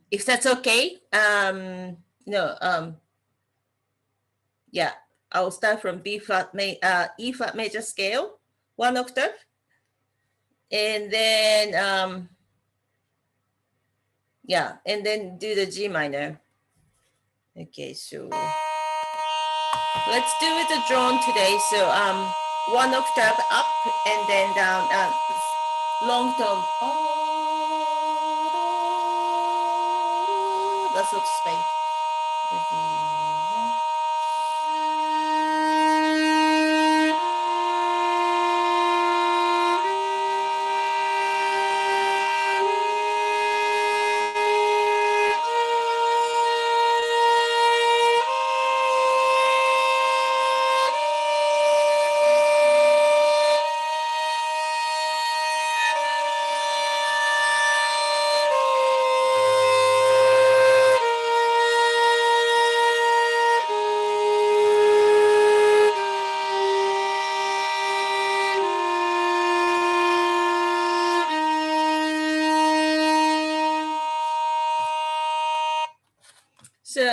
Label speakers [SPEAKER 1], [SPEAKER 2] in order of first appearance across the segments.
[SPEAKER 1] if that's okay. Yeah, I'll start from E flat major scale, 1 octave, and then yeah, and then do the G minor. Okay, so let's do it a drone today. So 1 octave up and then down, long tone. That's what space. So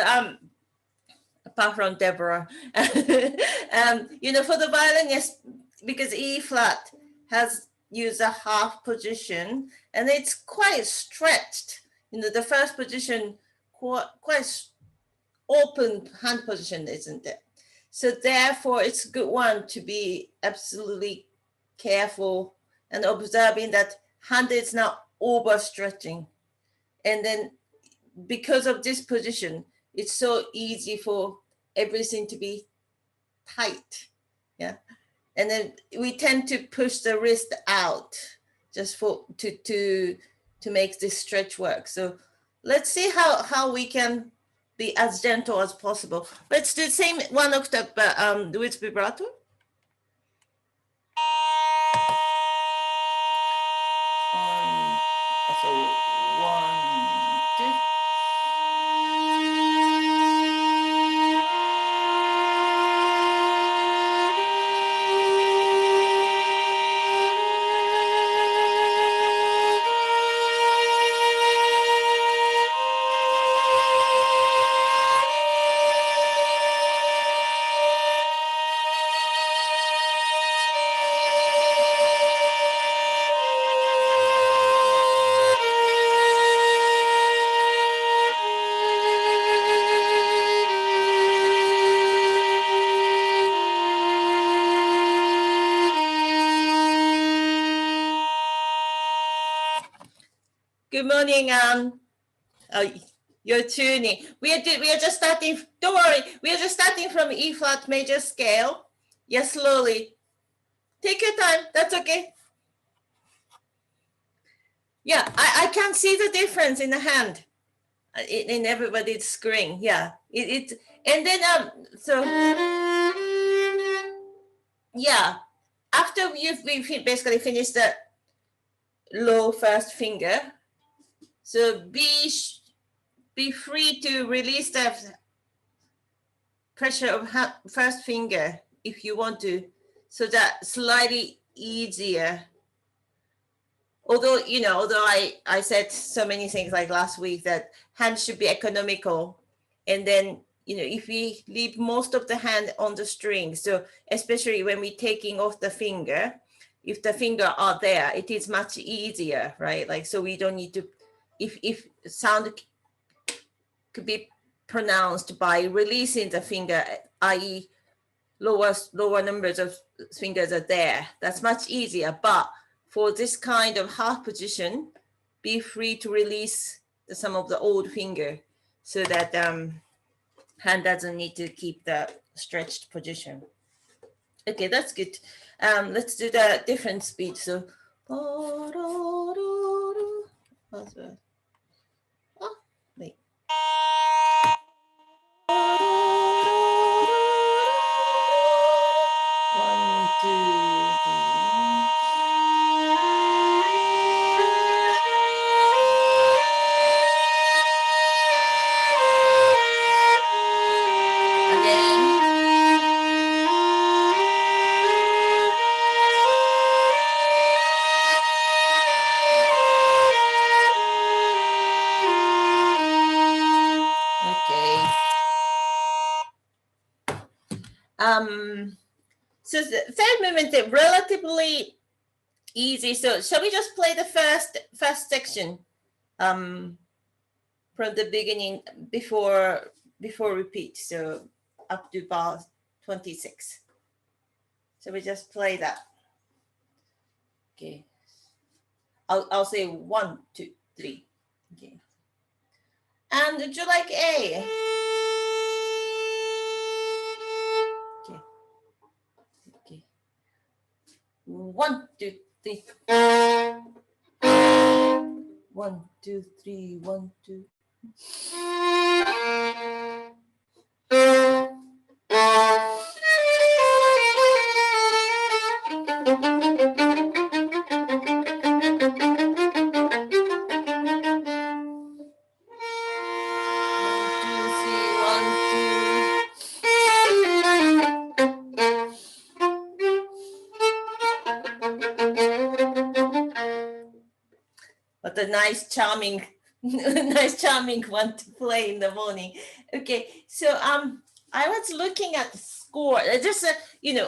[SPEAKER 1] apart from Deborah, for the violin, yes, because E flat has used a half position and it's quite stretched. The first position quite open hand position, isn't it? So therefore, it's a good one to be absolutely careful and observing that hand is not overstretching. And then because of this position, it's so easy for everything to be tight. Yeah. And then we tend to push the wrist out just to make this stretch work. So let's see how we can be as gentle as possible. Let's do the same 1 octave, but with vibrato. So 1, 2. Good morning, you're tuning. We are just starting. Don't worry, we are just starting from E flat major scale. Yes, slowly. Take your time. That's okay. Yeah, I can see the difference in the hand, in everybody's screen. Yeah, and then so yeah, after we basically finished the low first finger, so be free to release the pressure of first finger if you want to, so that slightly easier. Although I said so many things like last week that hand should be economical, and then if we leave most of the hand on the string, so especially when we're taking off the finger, if the finger are there, it is much easier, right? Like, so we don't need to, if sound could be pronounced by releasing the finger, i.e. lower numbers of fingers are there, that's much easier. But for this kind of half position, be free to release some of the old finger so that hand doesn't need to keep the stretched position. Okay, that's good. Let's do the different speed. So, oh, wait. One, two, three. So the third movement is relatively easy. So shall we just play the first section from the beginning before repeat? So up to bar 26. So we just play that. Okay. I'll say 1, 2, 3. Okay. And would you like A? Okay. Okay. 1, 2, 3. 1, 2, 3. 1, 2. What a nice, charming one to play in the morning. Okay, so I was looking at the score. Just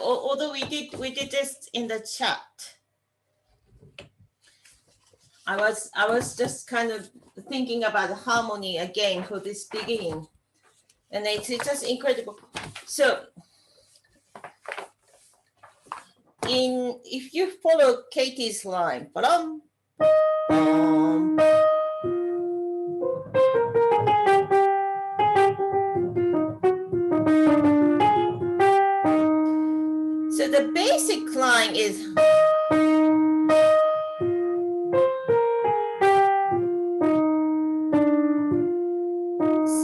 [SPEAKER 1] although we did this in the chat, I was just kind of thinking about the harmony again for this beginning, and it's just incredible. So if you follow Katie's line, so the basic line is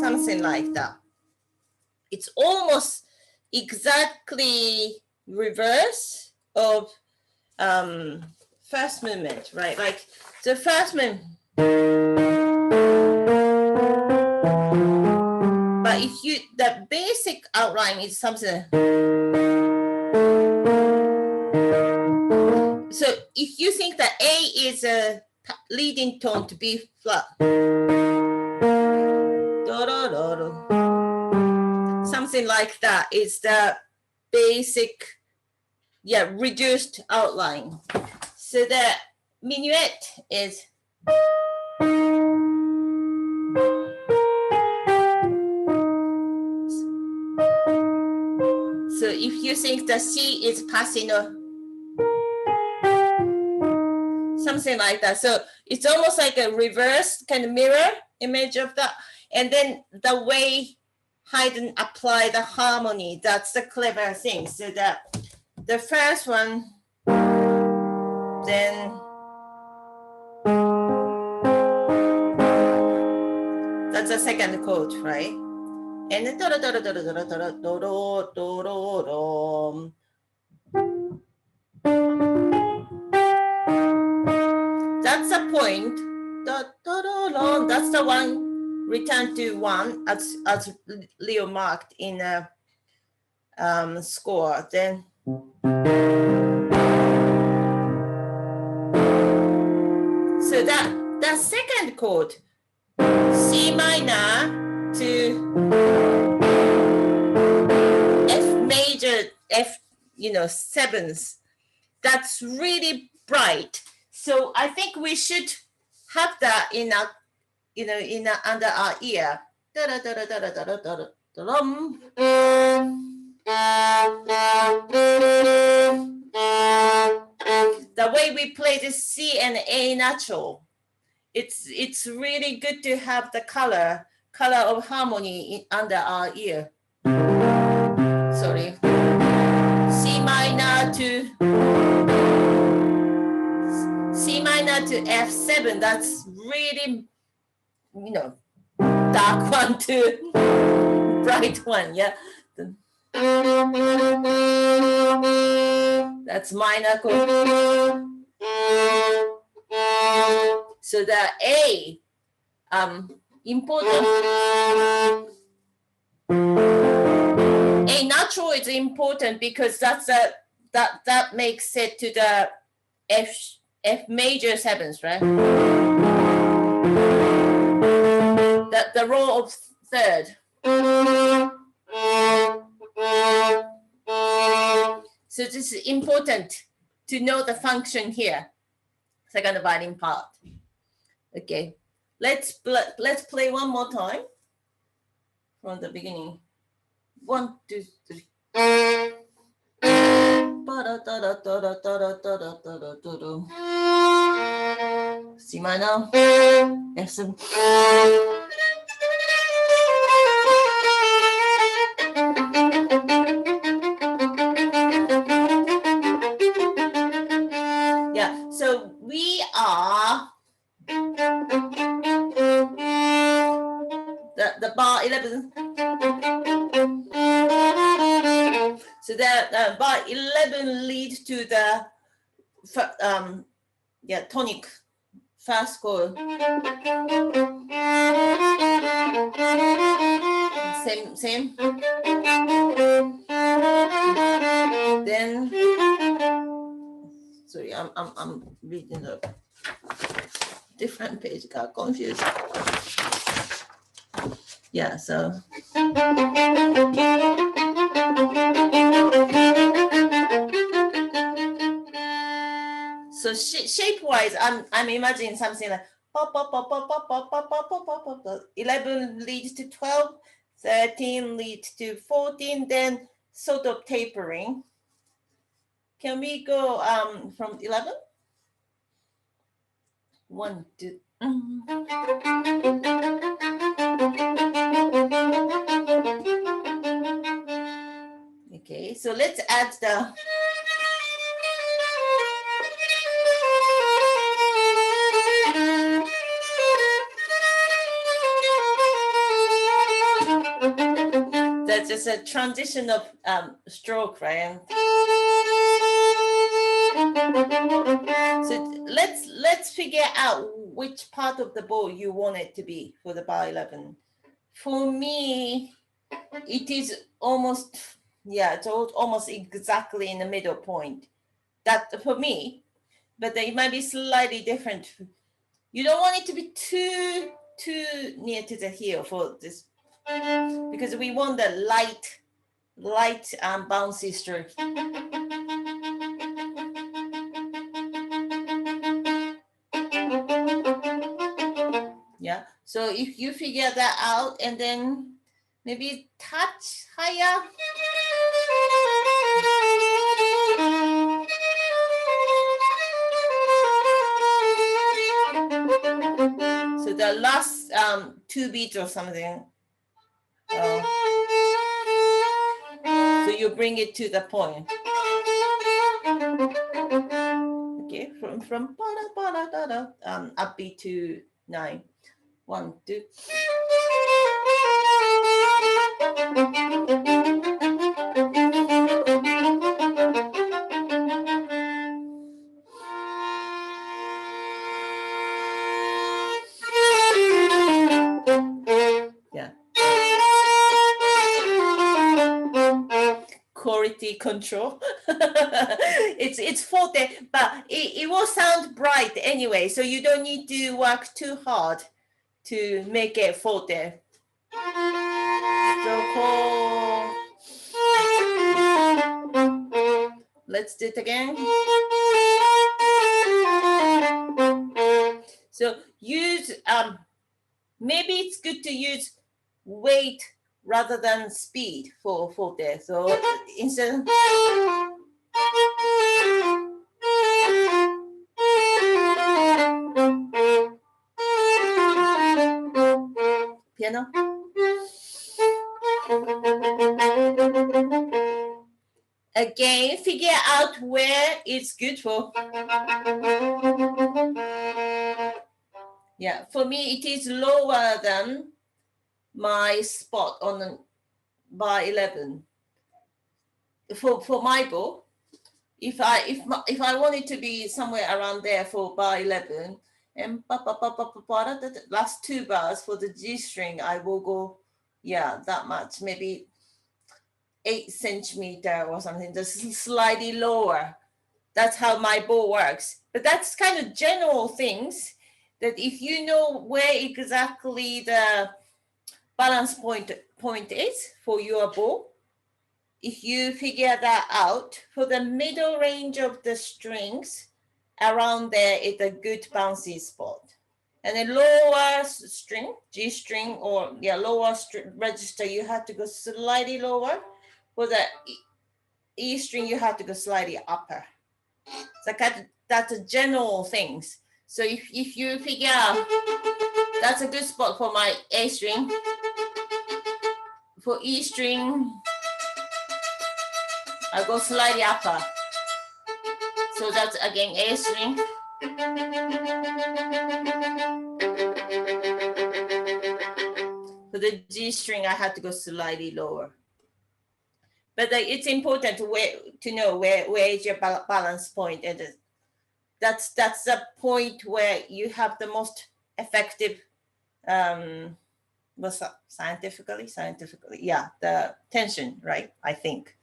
[SPEAKER 1] something like that. It's almost exactly reverse of first movement, right? Like the first movement. But the basic outline is something. So if you think that A is a leading tone to B flat, something like that is the basic, reduced outline. So the minuet is so if you think the C is passing something like that. So it's almost like a reverse kind of mirror image of that. And then the way Haydn applied the harmony, that's the clever thing. So that the first one, then that's the second chord, right? And then that's the point. That's the one return to 1 as Leo marked in a score. Then so that second chord, C minor to F major, F, 7th. That's really bright. So I think we should have that in under our ear. The way we play the C and A natural, it's really good to have the color of harmony under our ear. Sorry, C minor to F7. That's really, dark one to bright one. Yeah. That's minor chord. So the A, important. A natural is important because that makes it to the F major 7th, right? The role of third. So this is important to know the function here, second violin part. Okay, let's play one more time from the beginning. 1, 2, 3. C minor, F7. Yeah, so we are the bar 11. So the bar 11 leads to the tonic first chord. Same. Then, sorry, I'm reading a different page. Got confused. Yeah, so. So shape-wise, I'm imagining something like pop, pop, pop, pop, pop, pop, pop, pop, pop, pop, pop. 11 leads to 12, 13 leads to 14, then sort of tapering. Can we go from 11? 1, 2. Okay, so let's add the. That's just a transition of stroke, right? So let's figure out which part of the bow you want it to be for the bar 11. For me, it is almost, it's almost exactly in the middle point. That for me, but it might be slightly different. You don't want it to be too near to the heel for this, because we want the light bouncy stroke. Yeah, so if you figure that out and then maybe touch higher. So the last 2 beats or something. So you bring it to the point. Okay, from upbeat to 9. 1, 2. Yeah. Quality control. it's forte, but it will sound bright anyway, so you don't need to work too hard to make it forte. So let's do it again. So use maybe it's good to use weight rather than speed for forte. So instead of piano. Again, figure out where it's good for. Yeah, for me, it is lower than my spot on the bar 11. For my bow, if I want it to be somewhere around there for bar 11, and the last 2 bars for the G string, I will go, that much, maybe 8 centimeter or something, just slightly lower. That's how my bow works. But that's kind of general things that if you know where exactly the balance point is for your bow, if you figure that out, for the middle range of the strings, around there is a good bouncy spot. And the lower string, G string, or lower register, you have to go slightly lower. For the E string, you have to go slightly upper. So that's a general things. So if you figure out, that's a good spot for my A string. For E string, I go slightly upper. So that's again A string. For the G string, I had to go slightly lower. But it's important to know where is your balance point, and that's the point where you have the most effective, what's that? Scientifically, yeah, the tension, right? I think.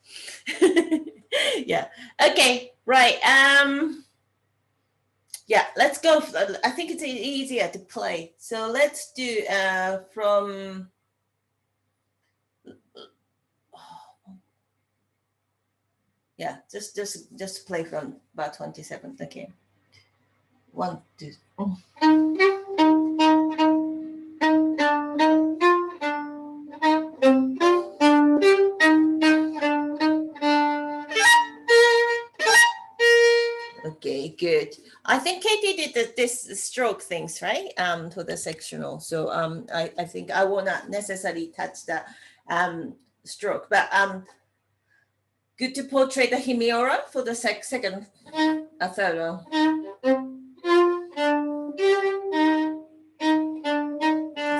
[SPEAKER 1] Yeah. Okay. Right. Yeah. Let's go. I think it's easier to play. So let's do from. Yeah, just play from bar 27. Okay. 1, 2. Okay, good. I think Katie did this stroke things, right? For the sectional. So I think I will not necessarily touch the stroke, but good to portray the hemiora for the second, third row.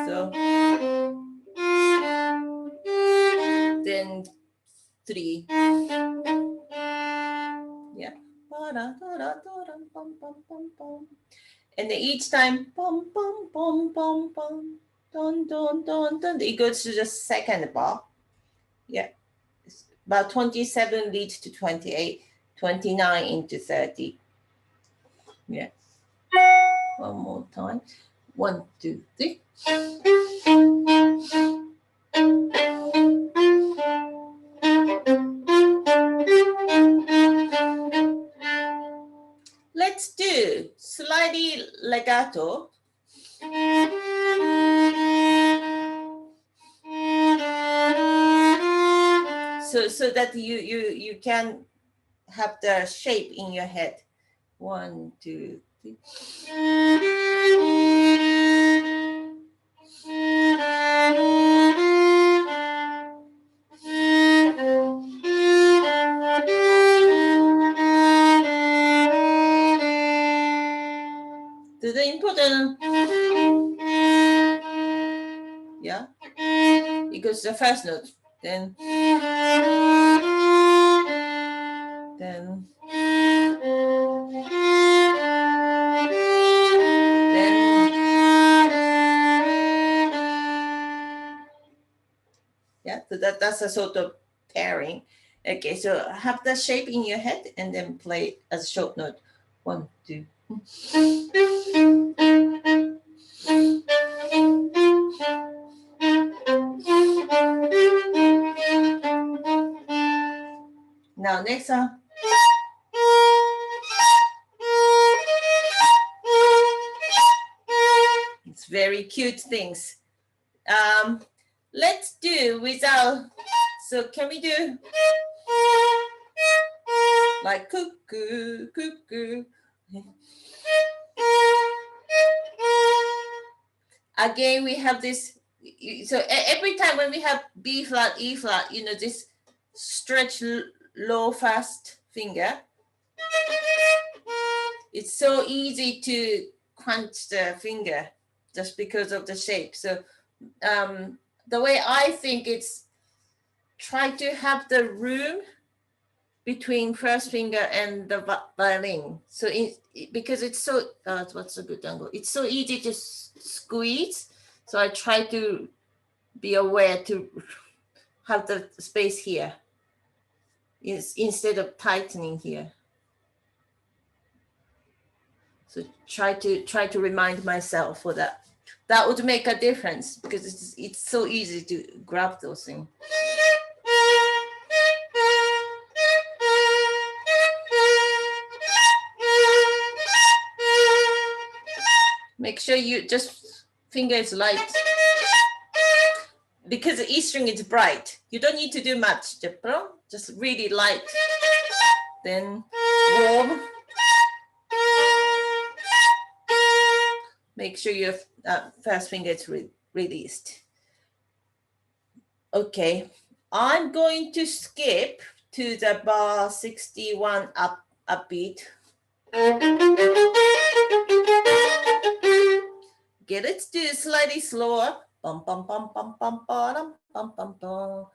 [SPEAKER 1] So then 3. Yeah. And then each time, bum, bum, bum, bum, bum, dun, dun, dun, dun, it goes to the second bar. Yeah. About 27 leads to 28, 29 into 30. Yeah. One more time. 1, 2, 3. Let's do slightly legato. So that you can have the shape in your head. 1, 2, 3. The important, yeah, it goes the first note, then yeah, so that's a sort of pairing. Okay, so have the shape in your head and then play as a short note. 1, 2. Now next one. It's very cute things. Let's do without. So can we do like cuckoo, cuckoo? Again, we have this. So every time when we have B flat, E flat, this stretch low fast finger. It's so easy to crunch the finger just because of the shape. So the way I think it's try to have the room between first finger and the violin. So because it's so, what's a good angle? It's so easy to squeeze. So I try to be aware to have the space here instead of tightening here. So try to remind myself for that. That would make a difference because it's so easy to grab those things. Make sure you just finger is light. Because the E string is bright, you don't need to do much. Just really light. Then warm. Make sure your first finger is released. Okay, I'm going to skip to the bar 61 upbeat. Okay, let's do it slightly slower. Bum, bum, bum, bum, bum, bum, bum, bum, bum.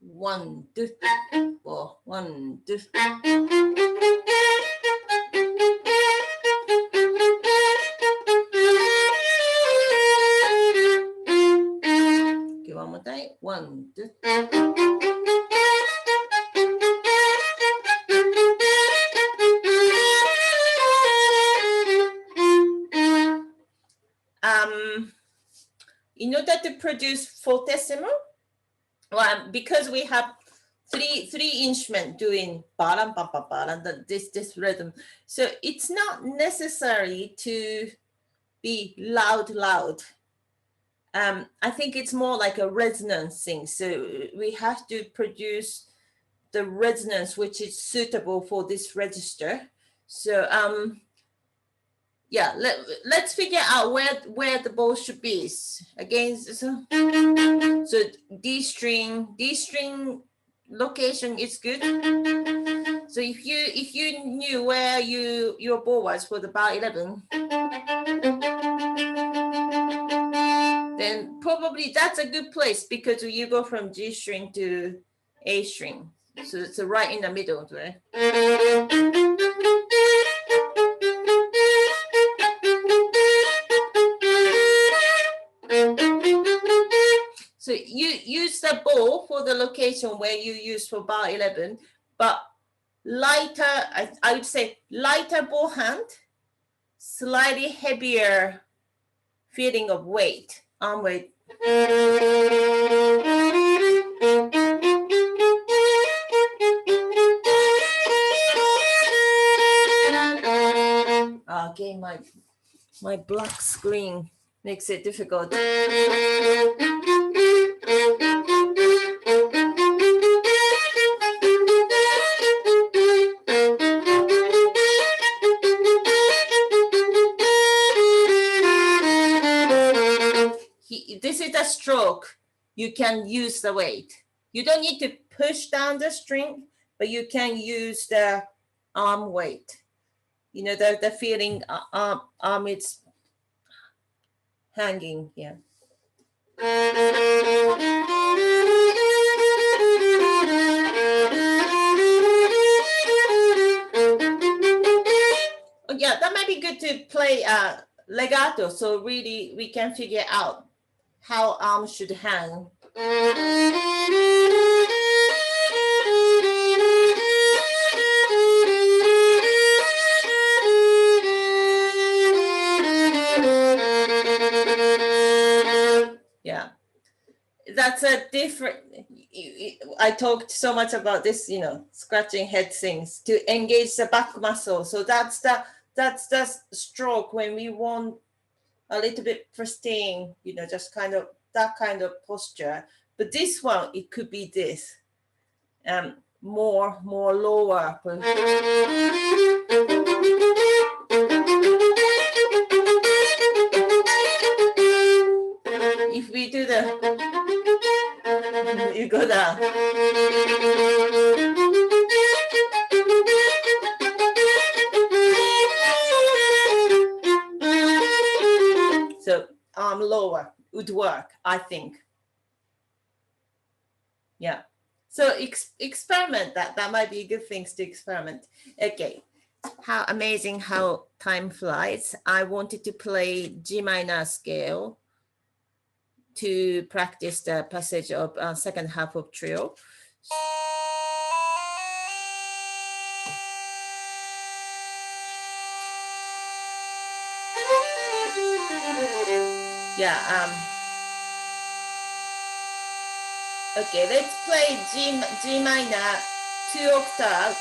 [SPEAKER 1] 1, 2, 4, 1, 2. Okay, one more time. 1, 2. In order to produce fortissimo, well, because we have three instruments doing baram, this rhythm, so it's not necessary to be loud. I think it's more like a resonance thing. So we have to produce the resonance which is suitable for this register. So yeah, let's figure out where the bow should be. Again, so D string location is good. So if you knew where your bow was for the bar 11, then probably that's a good place, because you go from G string to A string. So it's right in the middle, right? So you use the bow for the location where you use for bar 11, but lighter, I would say lighter bow hand, slightly heavier feeling of weight, arm weight. Okay, my black screen makes it difficult. This is a stroke. You can use the weight. You don't need to push down the string, but you can use the arm weight. You know, the feeling arm it's hanging, yeah. Oh, yeah, that might be good to play legato, so really we can figure out how arms should hang. Yeah, that's a different, I talked so much about this, you know, scratching head things to engage the back muscle. So that's the stroke when we want a little bit pristine, you know, just kind of that kind of posture. But this one, it could be this, more lower. If we do the, you go down. So arm lower would work, I think. Yeah. So experiment that might be good things to experiment. Okay. How amazing how time flies. I wanted to play G minor scale to practice the passage of second half of trio. Yeah. Okay, let's play G minor 2 octave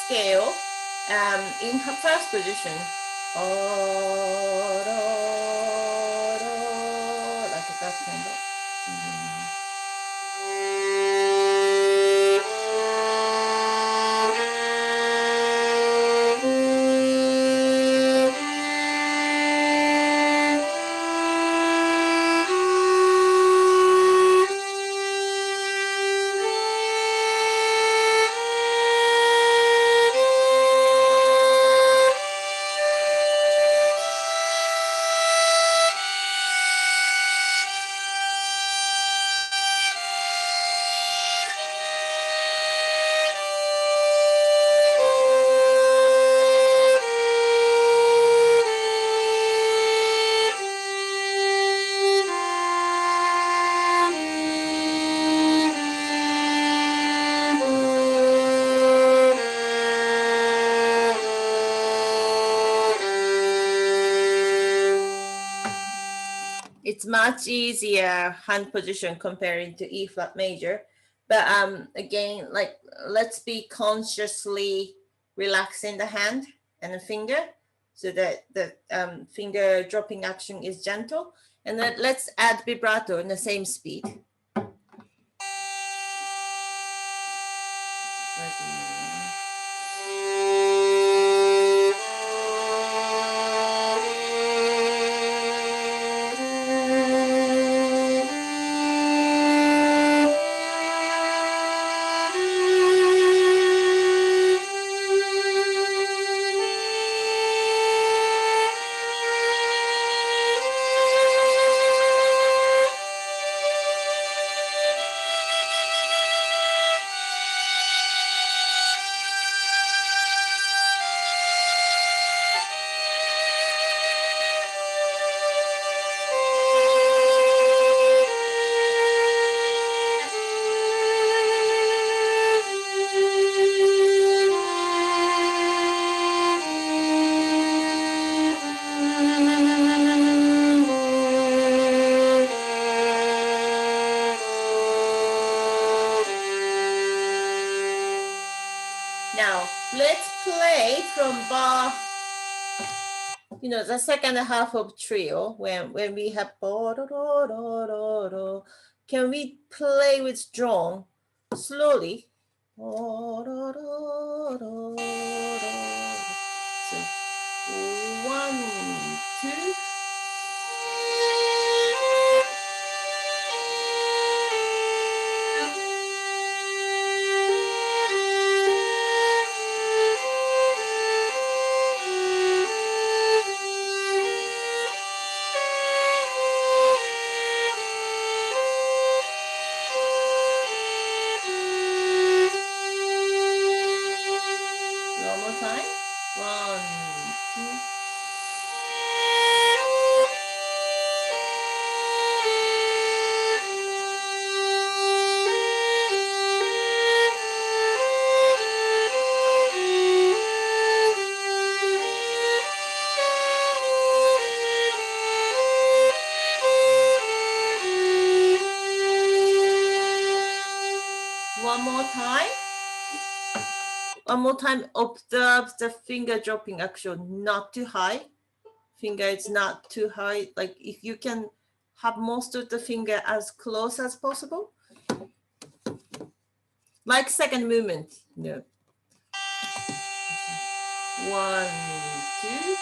[SPEAKER 1] scale in her first position. Oh. kind of. It's much easier hand position comparing to E flat major. But again, like let's be consciously relaxing the hand and the finger so that the finger dropping action is gentle. And then let's add vibrato in the same speed. Now, let's play from bar, you know, the second half of trio, when we have, can we play with drone slowly? So, 1, 2. One more time. 1, 2. One more time. One more time, observe the finger dropping action, not too high. Finger is not too high. Like if you can have most of the finger as close as possible. Like second movement. No. 1, 2.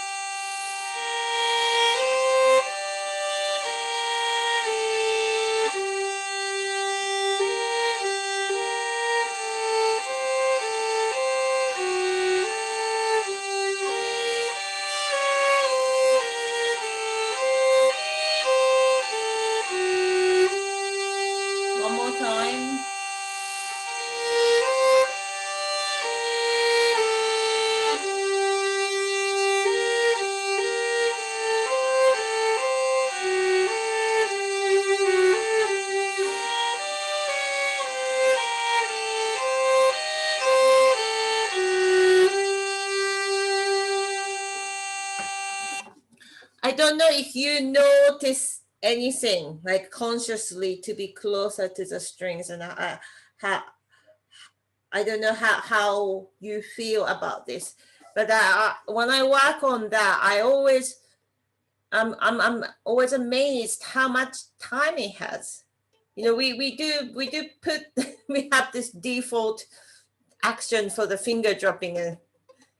[SPEAKER 1] One more time. I don't know if you notice anything like consciously to be closer to the strings, and how I don't know how you feel about this, but when I work on that, I always I'm always amazed how much time it has. You know, we do put we have this default action for the finger dropping, and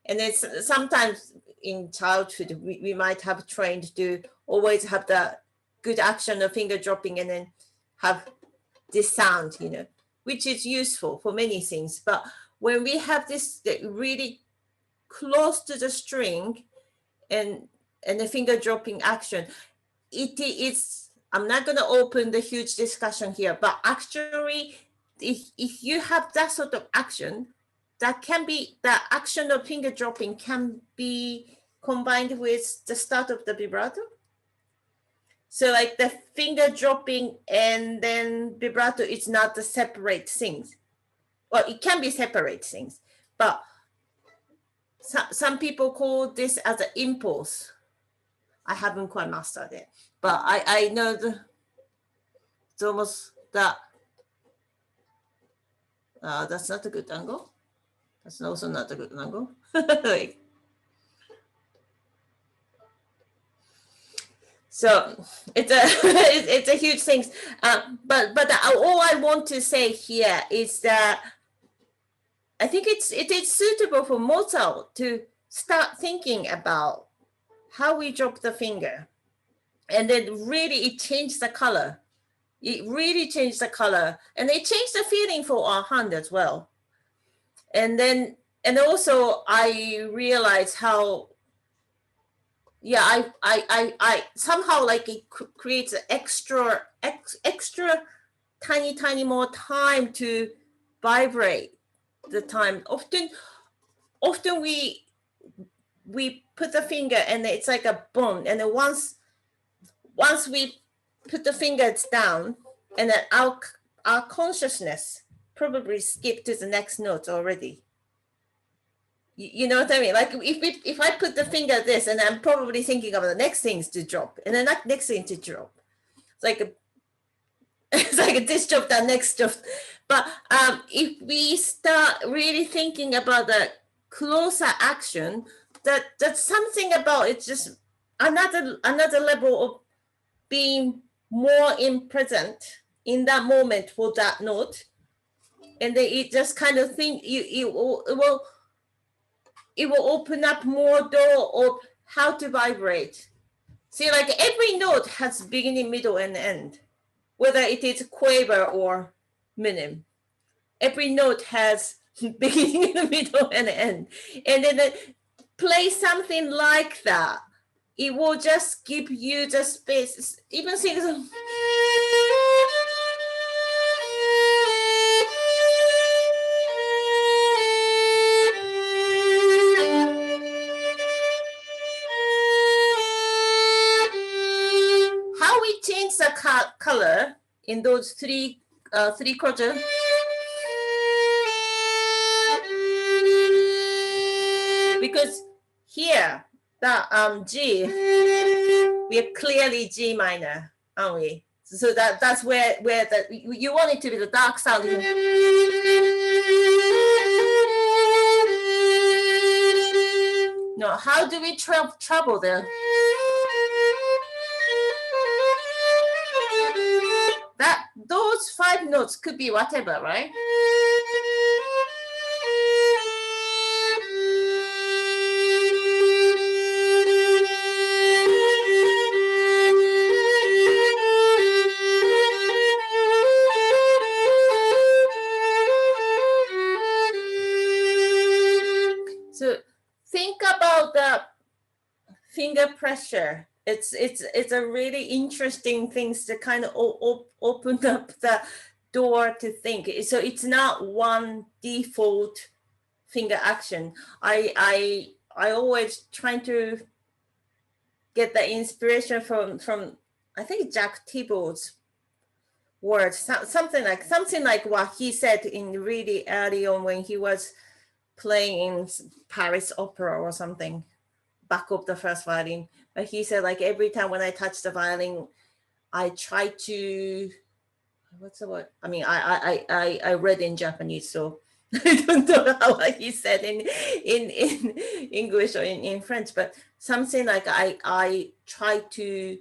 [SPEAKER 1] it's sometimes in childhood we might have trained to always have the good action of finger dropping and then have this sound, you know, which is useful for many things. But when we have this really close to the string and the finger dropping action, it is, I'm not going to open the huge discussion here, but actually if you have that sort of action, that can be, the action of finger dropping can be combined with the start of the vibrato. So like the finger dropping and then vibrato, it's not the separate things. Well, it can be separate things, but some people call this as an impulse. I haven't quite mastered it, but I know it's almost that. That's not a good angle. That's also not a good angle. Like, so it's a it's a huge thing. But all I want to say here is that I think it is suitable for Mozart to start thinking about how we drop the finger, and then really it changed the color. It really changed the color, and it changed the feeling for our hand as well. And then, and also I realized how, yeah, I somehow like it creates an extra tiny more time to vibrate the time. Often we put the finger and it's like a boom, and then once we put the fingers down, and then our consciousness probably skip to the next note already. You know what I mean? Like if I put the finger this, and I'm probably thinking of the next things to drop, and then that next thing to drop. It's like it's like this drop, that next drop. But if we start really thinking about the closer action, that's something about it's just another level of being more in present in that moment for that note, and then it just kind of think it will open up more door of how to vibrate. See, like every note has beginning, middle, and end, whether it is quaver or minim. Every note has beginning, middle, and end. And then play something like that. It will just give you the space. Even things. How we change the color in those three quarters. Because here, the G, we are clearly G minor, aren't we? So that's where the you want it to be the dark sound. No, how do we trouble there? Those 5 notes could be whatever, right? So think about the finger pressure. It's a really interesting thing to kind of open up the door to think. So it's not one default finger action. I always trying to get the inspiration from I think Jack Thibault's words, something like what he said in really early on when he was playing in Paris Opera or something, back up the first violin. But he said, like, every time when I touch the violin, I try to, what's the word? I mean, I read in Japanese, so I don't know how he said in English or in French, but something like I try to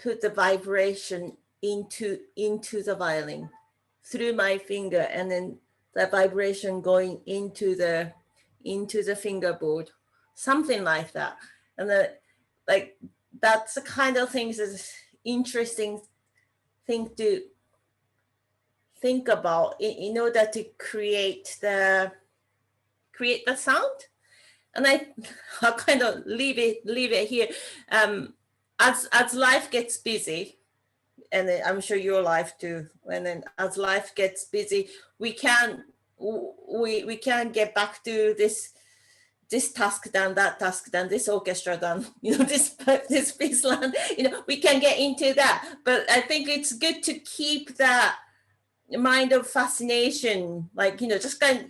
[SPEAKER 1] put the vibration into the violin through my finger, and then the vibration going into the fingerboard, something like that. And like that's the kind of things that's interesting thing to think about in order to create the sound. And I'll kind of leave it here. As life gets busy, and then I'm sure your life too, and then as life gets busy, we can get back to this task done, that task done, this orchestra done, this piece land, we can get into that. But I think it's good to keep that mind of fascination, like, just kind of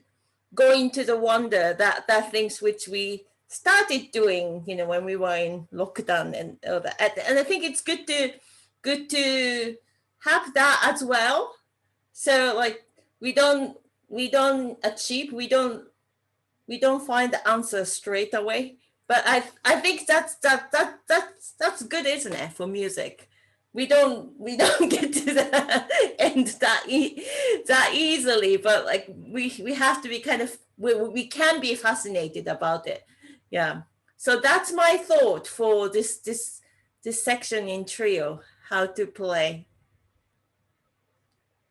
[SPEAKER 1] go into the wonder that things which we started doing, when we were in lockdown and all that. And I think it's good to have that as well. So like we don't achieve, we don't find the answer straight away. But I think that's good, isn't it, for music? We don't get to the end that easily, but like we have to be kind of, we can be fascinated about it. Yeah. So that's my thought for this section in trio, how to play.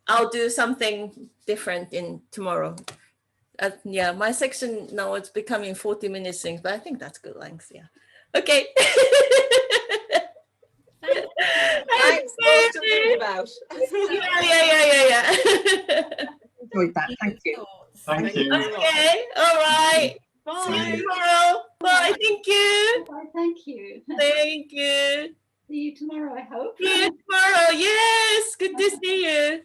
[SPEAKER 1] I'll do something different in tomorrow. Yeah, my section now it's becoming 40 minutes things, but I think that's good length. Yeah. Okay.
[SPEAKER 2] Thanks, lots to think about.
[SPEAKER 1] Yeah.
[SPEAKER 3] Enjoyed that. Thank you.
[SPEAKER 4] Thank you.
[SPEAKER 1] Okay. All right.
[SPEAKER 2] Bye.
[SPEAKER 1] See you tomorrow. Bye. Thank you.
[SPEAKER 5] Bye, thank you.
[SPEAKER 1] Thank you.
[SPEAKER 5] See you tomorrow, I hope.
[SPEAKER 1] See you tomorrow. Yes. Good to see you.